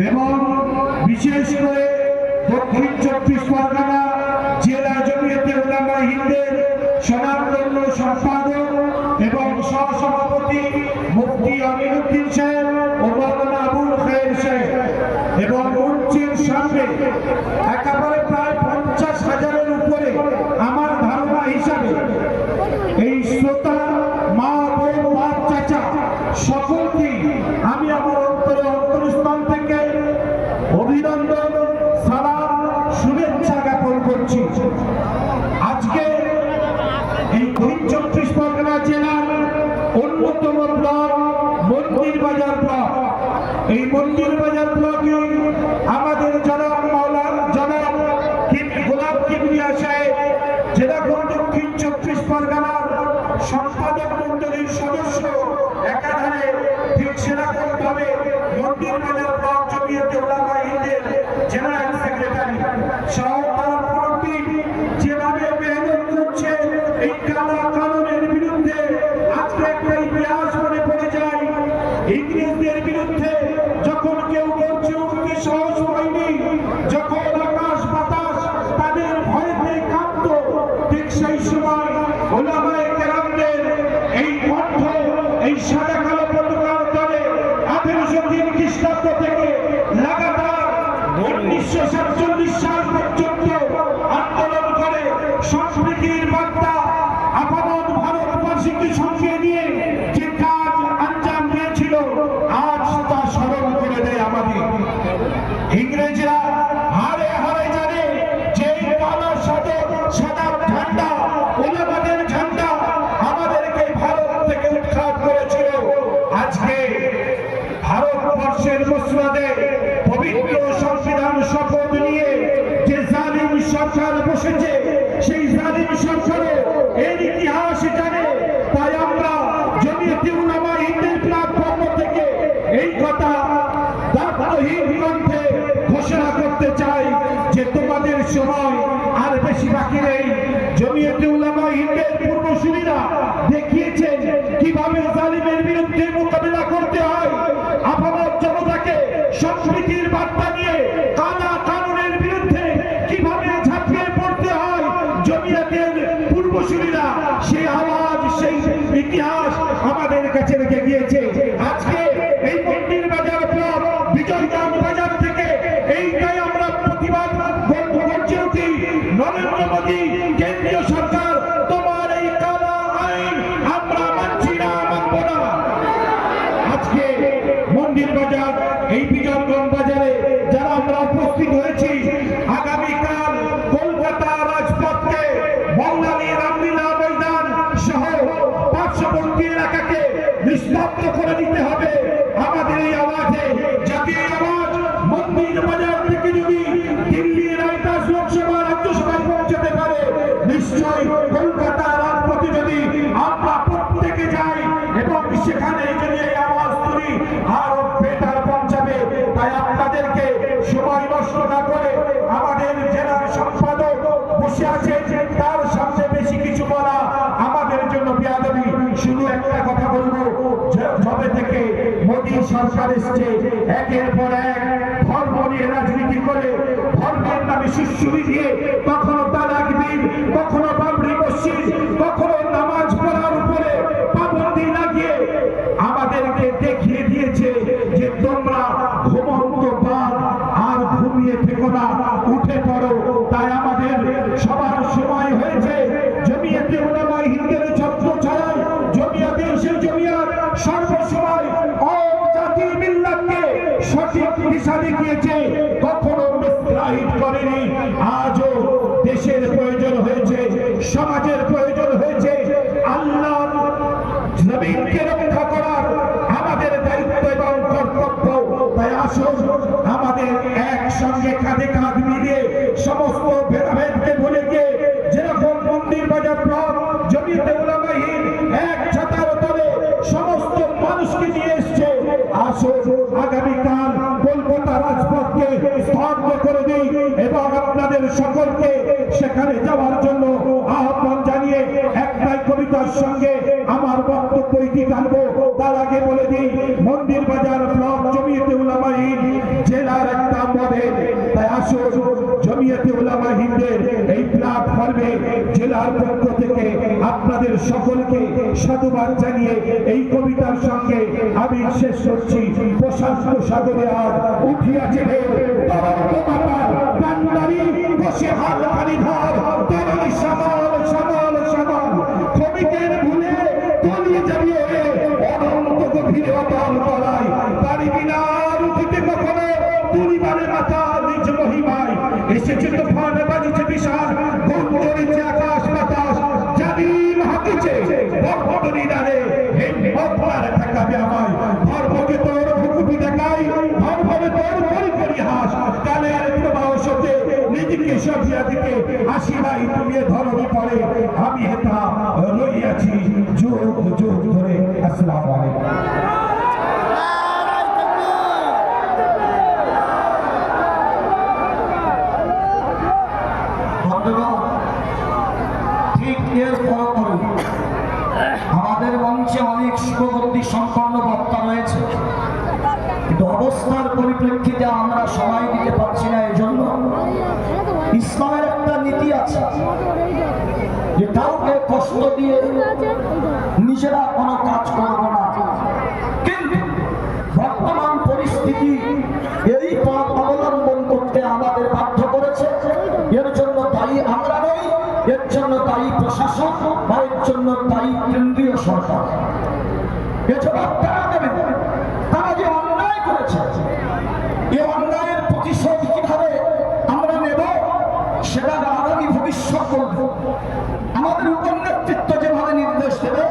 এবং বিশেষ করে দক্ষিণ চব্বিশ পরগনা জেলা জমিয়তে উলামায়ে হিন্দের স্বনামধন্য সম্পাদক এবং সহসভাপতি মুফতি আমিনুদ্দিন সাহেব ও মাওলানা আবুল খায়ের সাহেব এবং মঞ্চের সামনে একেবারে প্রায় 50,000-এর উপরে আমার ধারণা হিসাবে এই শ্রোতা মা বোন বাপ চাচা সকলকে আমি আমার অন্তরস্থল থেকে অভিনন্দন সালাম শুভেচ্ছা জ্ঞাপন করছি। আজকে এই দক্ষিণ চব্বিশ পরগনা জেলার অন্যতম ব্লক মন্দির বাজার ব্লক, এই মন্দির বাজার ব্লকে আমাদের জনাব গোলাম কিবরিয়া সাহেব যেরকম দক্ষিণ চব্বিশ পরগনার সম্পাদক মন্ডলীর সদস্য একাধারে, ঠিক সেরকম ভাবে মন্দির বাজার ব্লক জমিয়তে উলামায়ে হিন্দের জেনারেল সেক্রেটারি সহ তার পুরো টিম যেভাবে মেহনত করছে এই কালা কানুনের বিরুদ্ধে। আজকে একটা ইতিহাস মনে পড়ে যায়, ইংরেজদের বিরুদ্ধে যখন কেউ করছে উঠতে সাহস হয়নি, যখন আকাশ বাতাস তাদের ভয়েতে কাঁপত, ঠিক সেই সময় উলামায়ে কেরামদের এই কণ্ঠ এই সাদা কালো পতাকার তলে 1803 খ্রিস্টাব্দ থেকে লাগাতার 1947 সাল পর্যন্ত আন্দোলন করে সম্প্রীতির বার্তা আপামর ভারতবাসীকে সঙ্গে নিয়ে যে কাজ আঞ্জাম দিয়েছিল আজ তা স্মরণ করে দেয় আমাদের। ইংরেজরা হারে হারে জানে যে কালো সাদা ঝান্ডা উলামাদের ঝান্ডা আমাদেরকে ভারত থেকে উৎখাত করেছিল। আজকে ভারতবর্ষের মসনদে পবিত্র সংবিধান শপথ নিয়ে যে জালিম সরকার বসেছে, সেই জালিম সরকারও এর ইতিহাস জানে। তাই আমরা জমিয়তে উলামায়ে হিন্দের প্ল্যাটফর্ম থেকে এই কথা দায়িত্বহীন কণ্ঠে ঘোষণা করতে চাই যে তোমাদের সময় আর বেশি বাকি নেই। জমিয়তে উলামায়ে হিন্দের পূর্বসূরীরা দেখিয়েছেন কিভাবে জালিমের বিরুদ্ধে মোকাবিলা করতে হয়, আপামর জনতাকে সম্প্রীতির বার্তা নিয়ে কালা কানুনের বিরুদ্ধে কিভাবে ঝাঁপিয়ে পড়তে হয়। জমিয়তের পূর্বসূরীরা সেই আওয়াজ সেই ইতিহাস আমাদের কাছে রেখে গিয়েছে। আজকে এই মন্দির বাজার ব্লক বিজয়গাম বাজার থেকে এইটাই আমরা প্রতিবাদ করছি, নরেন্দ্র মোদী কেন্দ্রীয় সরকার তোমার এই কালা আইন আমরা মানছি না, মানব না। আজকে মন্দির বাজার এই বিজয়গাম বাজারে যারা আমরা উপস্থিত হয়েছি, আগামীকাল কলকাতা রাজপথকে বঙ্গালী রামলীলা ময়দান সহ পার্শ্ববর্তী এলাকাকে নিস্তব্ধ করে দিতে হবে আমাদের এই আওয়াজে। জাতীয় আওয়াজ মন্দির বাজার থেকে যদি দিল্লি রায়দাস লোকসভা রাজ্যসভায় পৌঁছাতে পারে, নিশ্চয়ই কলকাতা রাজপথে যদি আমরা প্রত্যেকে যাই এবং সেখানে যদি এই আওয়াজ তুলি আরো বেটার পৌঁছাবে। তাই আপনাদেরকে সময় নষ্ট না করে আমাদের জেলার সম্পাদক বসে আছে, তার সামনে বেশি কিছু বলা আমাদের জন্য বেয়াদবি। শুধু একটা কথা বলবো, যবে থেকে মোদী সরকার এসছে একের পর এক ধর্ম নিয়ে রাজনীতি করে, ধর্মের নামে সুশ্রুতি দিয়ে কখনো তালাক বিল, কখনো বাবরি মসজিদ, কখনো নামাজ পড়ার উপরে পাবন্দি লাগিয়ে আমাদেরকে দেখিয়ে দিয়েছে যে তোমরা ঘুমন্ত বাঘ আর ঘুমিয়ে থেকো না, উঠে পড়ো। তাই আমাদের সবার সময় হয়েছে জমিয়তে উলামায়ে হিন্দের ছত্রছায়ায় জমিয়তের সেই জমিয়ত সর্বসময় জাতি মিল্লাতকে সঠিক দিশা দেখিয়েছে, কখনো মিসগাইড করেনি। আজও দেশের প্রয়োজন হয়েছে, সমাজের প্রয়োজন হয়েছে, আল্লাহর জমিনকে রক্ষা করার আমাদের দায়িত্ব এবং কর্তব্য। তাই আসুন আমাদের একসঙ্গে কাঁধে কাঁধ মিলিয়ে সমস্ত ভেদাভেদকে ভুলে গিয়ে যেরকম মন্দির বাজার ব্লক জমিয়তে উলামায়ে হিন্দ এক ছাতার তলে সমস্ত মানুষকে নিয়ে এসছে, আসুন আগামীকাল কলকাতা রাজপথকে স্তব্ধ করে দিই এবং আপনাদের সকলকে সেখানে যাওয়ার জন্য আহ্বান জানিয়ে একটাই কবিতার সঙ্গে আমার বক্তব্য ইতি টানবো। তার আগে বলে দিই, মন্দির বাজার ব্লক জমিয়তে উলামায়ে হিন্দ জেলা আসুন জমিয়তে উলামা হিন্দের এই প্ল্যাটফর্মে জেলার পক্ষ থেকে আপনাদের সকলকে সাধুবাদ জানিয়ে এই কবিতার সঙ্গে আমি শেষ করছি। প্রশান্ত সাগরে আজ উঠিয়াছে বসে হাত খালি ধর তরুণী সামাল সামাল সামাল ক্ষমিকের ভুলে তলিয়ে যাবিয়ে অনন্ত গভীরে অটল করাই পারিবি না উঠিতে কখনো তুলিবারে মাথা নিজ মহিমায় এসেছে তুফান বাজিছে বিশাল গঞ্জরিছে আকাশ বাতাস জালিম হাকিছে বর্বদনী নারে হিম্মত ঠেকাবে আমায় ধর্মকে তোর ভুকুটি দেখাই ধর্মকে তোর পরিহাস কালের প্রবাহ শোকে নিজেকে সজিয়া দিকে আসি নাই তুমি ধরনি পড়ে আমি হেতা রইয়াছি যুগ যুগ ধরে। আসসালামু আলাইকুম। ঠিক এর পরপরই আমাদের মঞ্চে অনেক শুভবর্তী সম্পন্ন বক্তা রয়েছে, কিন্তু অবস্থার পরিপ্রেক্ষিতে আমরা সময় দিতে পারছি না। এজন্য ইসলামের একটা নীতি আছে যে কাউকে কষ্ট দিয়ে নিজেরা কোনো কাজ করব না, কিন্তু বর্তমান পরিস্থিতি এই পথ অবলম্বন করতে আমাদের বাধ্য করেছে। এর জন্য দায়ী আমরা নই, এর জন্য দায়ী প্রশাসন বা এর জন্য দায়ী কেন্দ্রীয় সরকার। এ জবাব তারা দেবে, তারা যে অন্যায় করেছে এই অন্যায়ের প্রতিশোধ কিভাবে আমরা নেব সেটা আগামী ভবিষ্যৎ করব। আমাদের উপর নেতৃত্ব যেভাবে নির্দেশ দেবে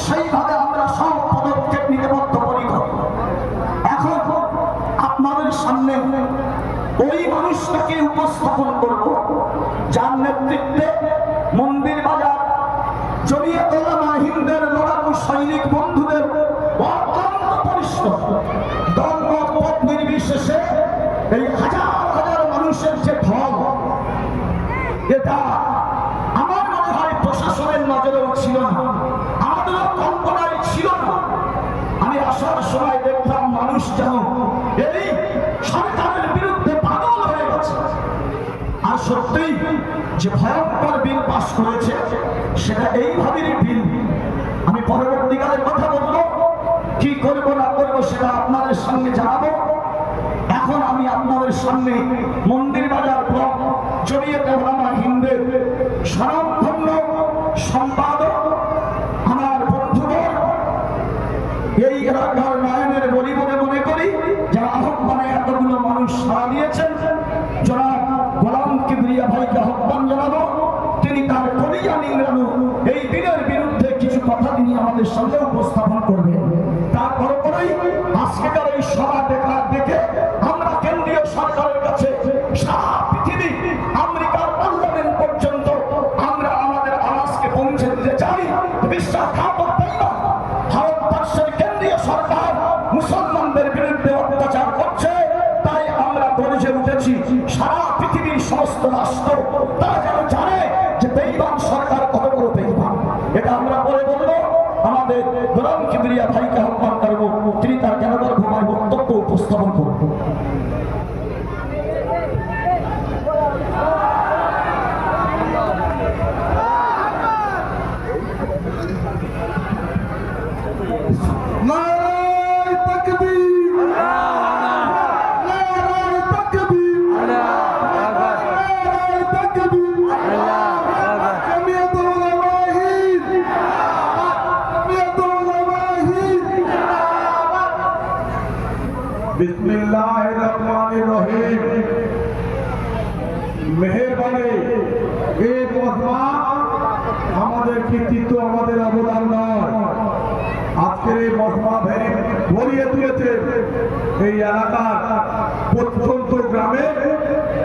সেইভাবে আমরা সব পদক্ষেপ নিতে বদ্ধপরিকর। এখন আপনাদের সামনে ওই মানুষটাকে উপস্থাপন করব যার নেতৃত্বে মন্দির বাজার জমিয়তে উলামা হিন্দের লড়াকু সৈনিক বন্ধুদের অত্যন্ত পরিশ্রম দলমত পথ নির্বিশেষে এই হাজার হাজার মানুষের যে ঢল, এটা আমার মনে হয় প্রশাসনের নজরেও ছিল না, আমাদেরও কল্পনায় ছিল না। আমি আসার সময় দেখলাম মানুষ যেন এই সরকারের বিরুদ্ধে পাগল হয়ে গেছে। আর সত্যিই যে ভয়ঙ্কর বিল পাস করেছে সেটা এইভাবেই বিল। আমি পরবর্তীকালের কথা বলবো, কি করবো না করবো সেটা আপনাদের সঙ্গে জানাবো। এখন আমি আপনাদের সামনে মন্দির বাজার ব্লক জমিয়তে উলামা হিন্দের স্বনামধন্য সম্পাদক আমার বন্ধুগণ, এই এলাকার নয়নের বলি বলে মনে করি যারা আহ্বানে এতগুলো মানুষ সাড়া দিয়েছেন, জনাব গোলাম কিবরিয়া ভাইকে আহ্বান জানাবো। তিনি তার কলিজা নিংড়ানো এই দিনের বিরুদ্ধে কিছু কথা তিনি আমাদের সামনে উপস্থাপন করবেন। তারপরেই আজকের এই সভা দেখে আমরা কেন্দ্রীয় সরকারের কাছে সারা পৃথিবী আমেরিকার পার্লামেন্ট পর্যন্ত আমরা আমাদের আওয়াজকে পৌঁছে দিতে চাই। বিশ্বাসঘাতক ভারতবর্ষের কেন্দ্রীয় সরকার মুসলমানদের বিরুদ্ধে অত্যাচার করছে, তাই আমরা গর্জে উঠেছি। সারা পৃথিবীর সমস্ত রাষ্ট্র তারা যেন জানে যে বেঈমান সরকার কত বড় বেঈমান। এটা আমরা বলে বলবো আমাদের গোলাম কিবরিয়া ভাইকে আহ্বান করবো, তিনি তার জ্ঞানগর্ভময় বক্তব্য উপস্থাপন করবেন। বিসমিল্লাহিররহমানিররহিম। মেহেরবানি এই মজমা আমাদের কৃতিত্ব, আমাদের অবদান নয়। আজকের এই মজমা ভরিয়ে তুলেছে এই এলাকার প্রত্যন্ত গ্রামে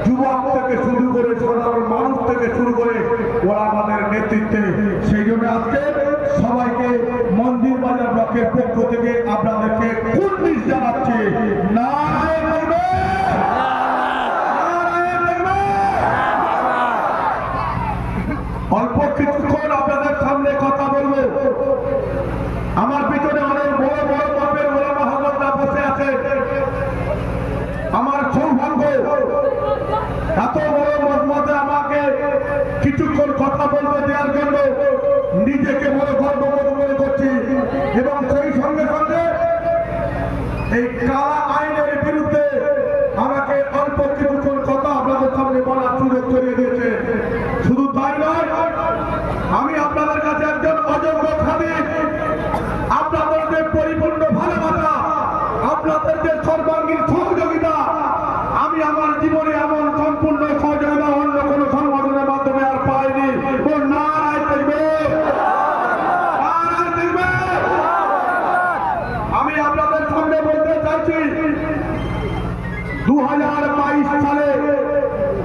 যুবক থেকে শুরু করে সাধারণ মানুষ থেকে শুরু করে ওরা আমাদের নেতৃত্বে। সেই জন্য আজকে সবাইকে মন্দির বাজার ব্লকের পক্ষ থেকে আপনাদেরকে কুর্নিশ জানাচ্ছি। অল্প কিছুক্ষণ আপনাদের সামনে কথা বলবো। আমার পিছনে অনেক বড় বড় মাপের ওলামা হযরতরা বসে আছে। আমার সৌভাগ্য কিছুক্ষণ কথা বলতে দেওয়ার জন্য নিজেকে বড় গর্ববোধ মনে করছি এবং সেই সঙ্গে সঙ্গে এই কালা আইনের বিরুদ্ধে আমাকে অল্প কিছুক্ষণ কথা আপনাদের সামনে বলার সুযোগ করে দিয়েছে। শুধু তাই নয়, আমি আপনাদের কাছে একজন অযোগ্য খাদিম, আপনাদের যে পরিপূর্ণ ভালোবাসা, আপনাদের যে সর্বাঙ্গীন সহযোগিতা, আমি আমার জীবনে এমন সম্পূর্ণ সহযোগিতা অন্য কোনো সংগঠনের মাধ্যমে আর পাইনি। ও নারায় দেখবে, নারায় দেখবে। আমি আপনাদের সামনে বলতে চাইছি 2022 সালে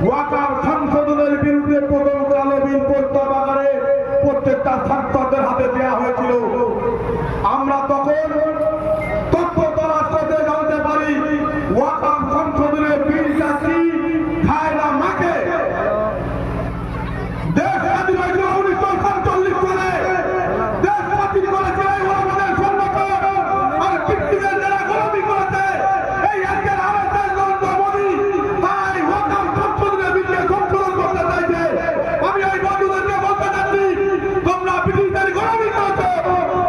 ওয়াকাফ সংশোধনের বিরুদ্ধে প্রথম কালো বিল প্রত্যাবারে প্রত্যেকটা ছাত্রদের হাতে দেওয়া হয়েছিল। আমরা তখন তথ্য তলাশ করতে জানতে পারি ওয়াকাফ সংশোধনের বিলটা কি খায় না মাকে। দেশ স্বাধীন হয়েছিল 1947 সালে। দেশ স্বাধীন করেছে আমাদের সংগঠন, আর কৃত্রিমের যারা গোলামি করেছে এই আজকের আরেকটা নরেন্দ্র মোদী, তাই ওয়াকাফ সংশোধনের বিলকে সংশোধন করতে চাইছে। আমি এই বন্ধুদেরকে বলতে চাচ্ছি, তোমরা ব্রিটিশদের গোলামি করেছো,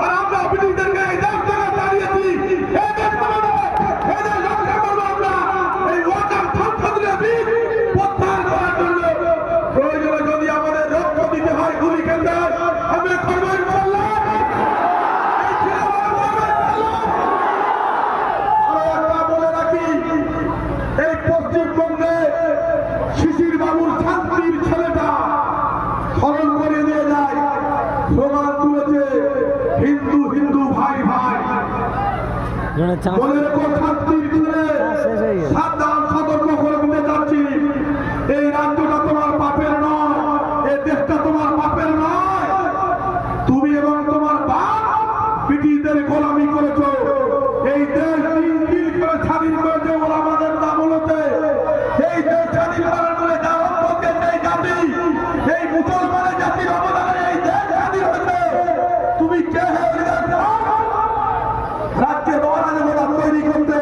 আর আমরা ব্রিটিশদেরকে এই দেশ থেকে দাঁড়িয়েছি। এই দেশ আমাদের, এই দেশ রক্ষা করবো আমরা। এই ওয়াকাফ সংশোধনের বিল প্রত্যাহার করার জন্য প্রয়োজনে যদি আমাদের রক্ত দিতে হয়, গুলি খেলতে হয়, আমরা করবো ইনশাআল্লাহ। এই ছেলেরা করবে ইনশাআল্লাহ। আরো একটা বলে রাখি, এই পশ্চিমবঙ্গে শিশির বাবুর শান্তির ছেলেটা স্মরণ করে দিয়ে যায়, স্লোগান তুলেছে হিন্দু হিন্দু ভাই ভাই। বলে রেখো শান্তির ছেলে, সাবধান, সতর্ক করে দিতে চাচ্ছি, এই রাজ্যটা তোমার বাপের নয়, এই দেশটা তোমার বাপের নয়। তুমি এবং তোমার বাপ ব্রিটিশদের গোলামি করেছো। এই দেশ তিল তিল করে স্বাধীন করেছে ওলামাদের দামলতে। এই দেশ স্বাধীন করার বলে যা রক্ত দিয়েছে এই জাতি, এই মুসলমানের জাতির অবদানে এই দেশ স্বাধীন হয়েছে। তুমি কে হে এই দেশ? রাজ্যে অরাজকতা তৈরি করতে,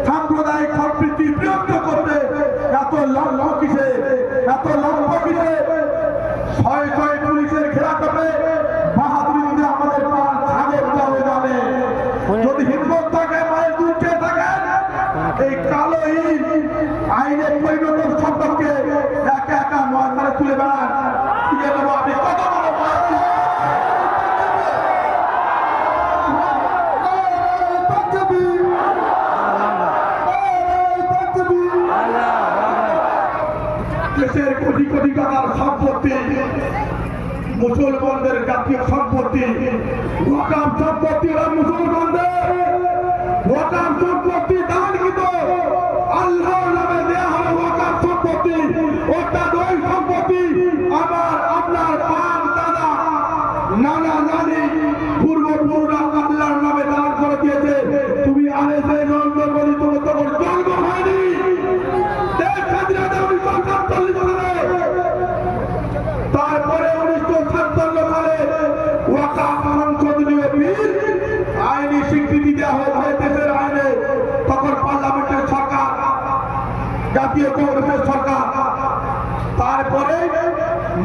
সাম্প্রদায়িক সম্প্রীতি বিরক্ত করতে এত লম্ব কিসে, এত লম্ব কিসে? শয়ে শয়ে পুলিশের ঘেরা করবে, বাহাদুরি যদি আমাদের পাল ছাগল হয়ে যাবে। যদি হিম্মত থাকে, মায়ের দুধ খেয়ে থাকেন, এই কালো ইট আইনের পরিণত সম্পর্কে একা একা ময়দানে তুলে বেড়ান। দিয়ে দেবো আপনি কত বড় দেশের কোটি কোটি টাকার সম্পত্তি, মুসলমানদের জাতীয় সম্পত্তি, ওয়াকাফ সম্পত্তি ওরা মুসলমানদের। ওয়াকাফ সম্পত্তি দানকৃত, আল্লাহর নামে দেয়া হবে ওয়াকাফ সম্পত্তি। ওটা ওই সম্পত্তি আমার আপনার বাপ দাদা নানা নানি পূর্বপুরুষরা আল্লাহর নামে দান করে দিয়েছে। তুমি আরে যে নরেন্দ্র মোদী, তুমি তখন জন্ম হয়নি। দেশ স্বাধীনতা 1947 সালে, তারপরে 1957 সালে ওয়াকাফ সংশোধনীয় বিল আইনি স্বীকৃতি দেওয়া হয়েছে দেশের আইনে। তখন পার্লামেন্টের সরকার, জাতীয় কংগ্রেসের সরকার। তারপরে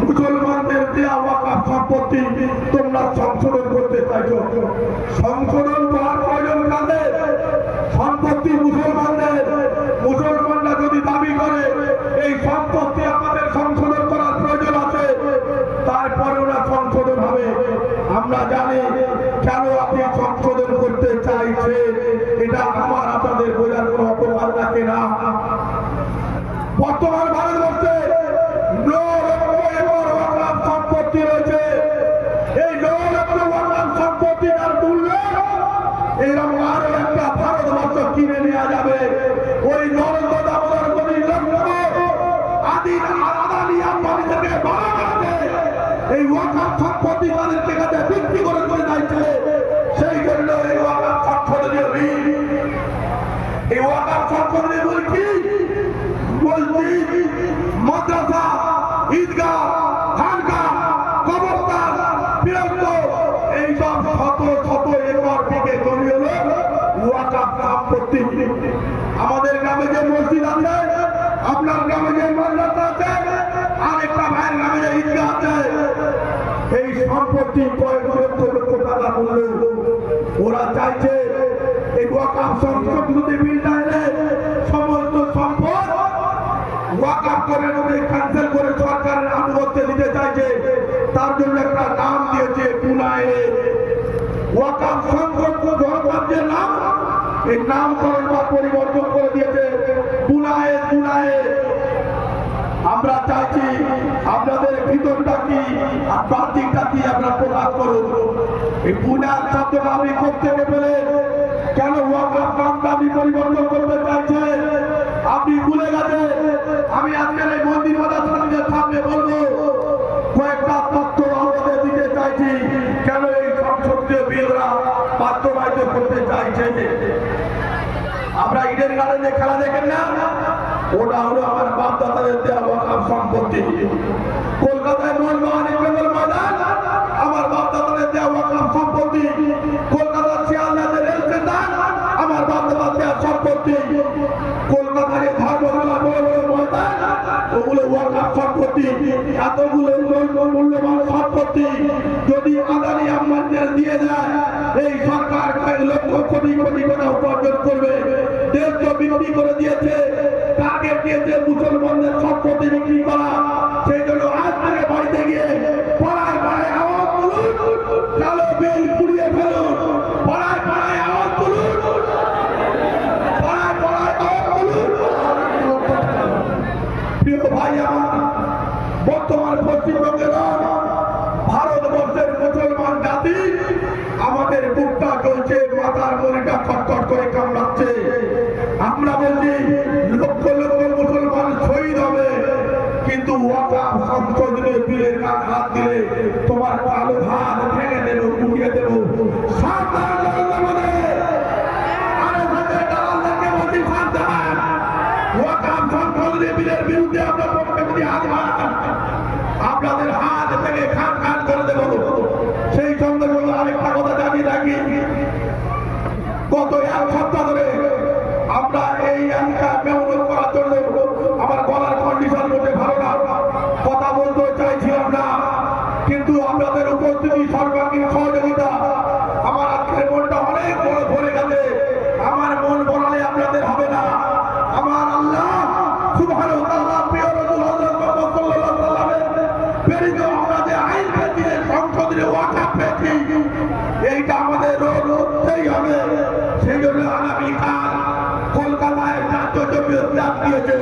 মুসলমানদের দেওয়া ওয়াকাফ সম্পত্তি তোমরা সংশোধন করতে চাইছো। সংশোধন করার প্রয়োজন কাদের? সম্পত্তি মুসলমানদের। মুসলমানরা যদি দাবি করে এই সম্পত্তি আমাদের সংশোধন করার প্রয়োজন আছে, তারপরে ওরা সংশোধন হবে। আমরা জানি কেন আপনি সংশোধন করতে চাইছেন, এটা আমার আপনাদের বোঝার কোনো অপমান রাখে না। বর্তমান ভারতবর্ষে 9 লক্ষ একর ওয়াকাফ সম্পত্তি রয়েছে। এই 9 লক্ষ ওয়াকাফ সম্পত্তির আর মূল্য এরকম আরো একটা ভারতবর্ষ কিনে নেওয়া যাবে। ওই নরেন্দ্র দামোদর মোদীর লক্ষ্য আদিন আদানি আম্বানিদেরকে বলা হচ্ছে এই ওয়াকাফ সম্পত্তি তাদেরকে কাছে বিক্রি করে যাচ্ছে। সেই জন্য এই ওয়াকাফ সংশোধনীয় বিল, এই ওয়াকাফ সংশোধনীয় বিল কি মসজিদ, মাদ্রাসা, ঈদগাহ, খানকাহ, কবরস্থান, বিরক্ত এইসব শত শত একর দিকে তৈরি হলো ওয়াকাফ সম্পত্তি। আমাদের গ্রামে যে মসজিদ আছে, আপনার গ্রামে যে মাদ্রাসা আছে, আরেকটা ভাইয়ের গ্রামে যে ঈদগাহ সম্পত্তি কয়েক লক্ষ লক্ষ টাকা মূল্য। ওরা চাইছে এই ওয়াকাফ সংশোধনী বিলটা এনে সমস্ত সম্পদ ওয়াকাফ করে ক্যান্সেল করে সরকারের আনুগত্য দিতে চাইছে। তার জন্য একটা নাম দিয়েছে পুনায় ওয়াকাফ সংসদ সরকার যে নাম, এই নামকরণ বা পরিবর্তন করে দিয়েছে পুনায় পুনায়। আমরা চাইছি আপনাদের ভিতরটা কি আর বাতিটা কি আমরা প্রকাশ করুন। এই পুনার শব্দটা আপনি করতে পেলে কেন ওয়াকাফ নামটা আপনি পরিবর্তন করতে চাইছেন? আপনি ভুলে গেছেন। আমি আজকের এই মন্দির মাদ্রাসাদের সামনে বলবো কয়েকটা তথ্য আমাদের দিতে চাইছি কেন এই সংসদীয় বিলরা বাস্তবায়িত করতে চাইছে। আমরা ইডেন গার্ডেনে খেলা দেখেন না, ওটা হলো আমার বাপ দাদাদের দেওয়া ওয়াকাফ সম্পত্তি। কলকাতায় মোহনবাগান ইস্টবেঙ্গল ময়দান আমার বাপ দাদাদের দেওয়া ওয়াকাফ সম্পত্তি। কলকাতার শিয়ালদাতে রেল স্টেশন আমার বাপ দাদাদের দেওয়া সম্পত্তি। কলকাতায় ধর্মতলা বড় বড় ময়দান ওগুলো ওয়াকাফ সম্পত্তি। এতগুলো মূল্যবান সম্পত্তি যদি আদানি আম্বানিদের দিয়ে দেয়, এই সরকার কয়েক লক্ষ কোটি কোটি টাকা উপার্জন করবে। দেশ তো বিক্রি করে দিয়েছে, টার্গেট দিয়েছে মুসলমানদের সম্পত্তি বিক্রি করা। সেই জন্য আজ থেকে বাড়িতে গিয়ে পাড়ায় পাড়ায় আওয়াজ তুলুন, কালো বিল পুড়িয়ে ফেলুন। পাড়ায় পাড়ায় আওয়াজ তুলুন, পাড়ায় পাড়ায় আওয়াজ তুলুন। প্রিয় ভাই আমার, বর্তমান পশ্চিমবঙ্গের ভারতবর্ষের মুসলমান জাতি আমাদের বুকটা চলছে, মাথার মনিটা খটখট করে কামড়াচ্ছে। আমরা বলছি লক্ষ লক্ষ মুসলমান শহীদ হবে, কিন্তু ওয়াকাফ সংশোধনী বিলের হাত দিলে তোমার কালো হাত ভেঙে দেবো, কুড়িয়ে দেবো। সাবধান ওয়াকাফ সংশোধনী বিলের বিরুদ্ধে আমরা পক্ষে যদি হাত আপনাদের হাত থেকে খান খান করে দেবো। সেই সঙ্গে আরেকটা কথা জানিয়ে রাখি, গত এক সপ্তাহ ধরে আমরা এই এলাকা মেহনত করার জন্য আমার গলার কন্ডিশন মোটে ভালো না, কথা বলতে চাইছিলাম না, কিন্তু আপনাদের উপস্থিতি সর্বাঙ্গীন সহযোগিতা আমার আজকের মনটা অনেক বড় ভরে গেছে। আমার মন বলালে আপনাদের হবে না। আমার আল্লাহ সুবহানাহু ওয়া তাআলা প্রিয় রাসূল হযরত মুহাম্মদ সাল্লাল্লাহু আলাইহি ওয়াসাল্লামের প্রেরিত আমরা যে আইন পেয়েছি, সংসদীয় ওয়াকাফ পেয়েছি, এইটা আমাদের রোধতেই হবে। সেই জন্য আগামীকাল কলকাতায় রাজ্য জমিয়ত ডাক দিয়েছে,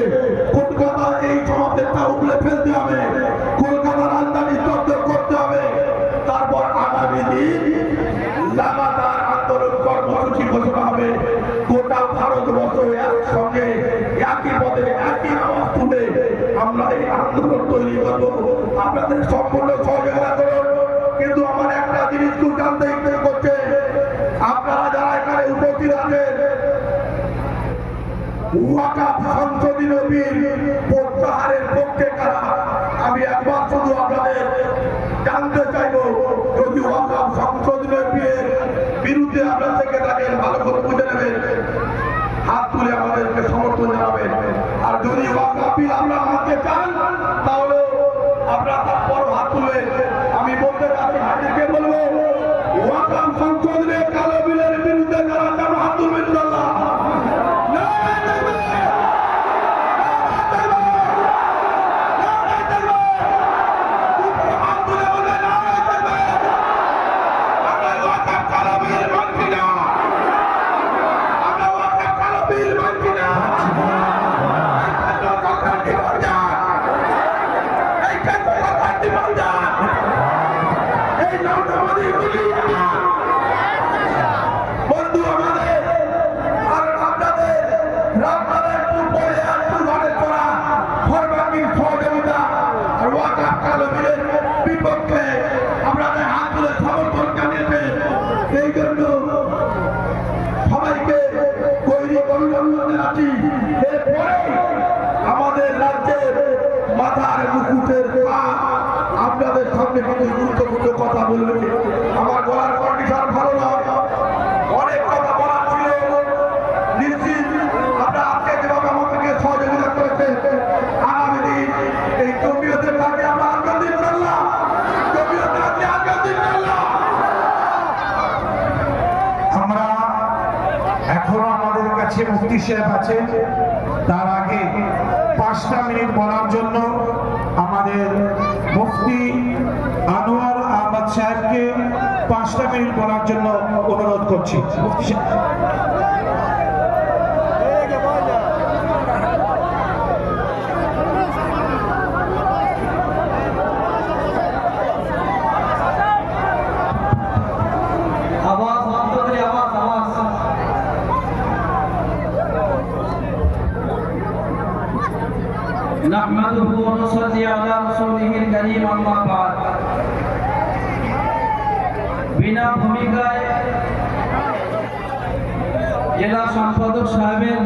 কলকাতা এই সমাবেশটা উগলে ফেলতে হবে, কলকাতার রাজধানী স্তব্ধ করতে হবে। তারপর আগামী দিন লাগাতার আন্দোলন কর্মসূচি ঘোষণা হবে। গোটা ভারতবর্ষ একসঙ্গে একই পদে একই আওয়াজ তুলে আমরা এই আন্দোলন তৈরি করবো। আপনাদের সম্পূর্ণ সহযোগিতা করুন। কিন্তু আমার একটা জিনিস খুব জানতে ইচ্ছে করছে, আপনারা যারা এখানে উপস্থিত আছেন, ওয়াকাফ সংশোধনী বিল প্রত্যাহারের পক্ষে কারা? আমি একবার শুধু আপনাদের জানতে চাইবো, যদি ওয়াকাফ সংশোধনী বিলের বিরুদ্ধে আপনার থেকে থাকেন ভালো করে বুঝে নেবেন, হাত তুলে আমাদেরকে সমর্থন জানাবেন। আর যদি ওয়াকাফ বিল আপনারা মানতে চান তাহলে আপনারা তারপর হাত তুলবেন। আমি বলতে চাচ্ছি, হাজিরকে বলবো ওয়াকাফ সংশোধনী কালো বিলের বিরুদ্ধে যারা যারা হাত তুলবেন ইনশাআল্লাহ। আমাদের রাজ্যের মাথার মুকুটের আপনাদের সামনে কিছু গুরুত্বপূর্ণ কথা বলবে। আমার গলার কন্ডিশন ভালো নয়, অনেক কথা বলার ছিল। নিশ্চিত আমরা আজকে যেভাবে আমাদেরকে সহযোগিতা করেছে, আগামী দিন এই জমিয়তের কাছে আমরা আগামী দিন জমিয়তের কাছে আগামী দিন সাহেব আছেন, তার আগে 5টা মিনিট বলার জন্য আমাদের মুফতি আনোয়ার আহমদ সাহেবকে 5টা মিনিট বলার জন্য অনুরোধ করছি। মুফতি সাহেব। आवाज बंद करें, आवाज आवाज। नहमदुहु व नुसल्ली अला रसूलिहिल करीम, अम्मा बाद। बिना भूमिकाয় জেলা সম্পাদক সাহেবের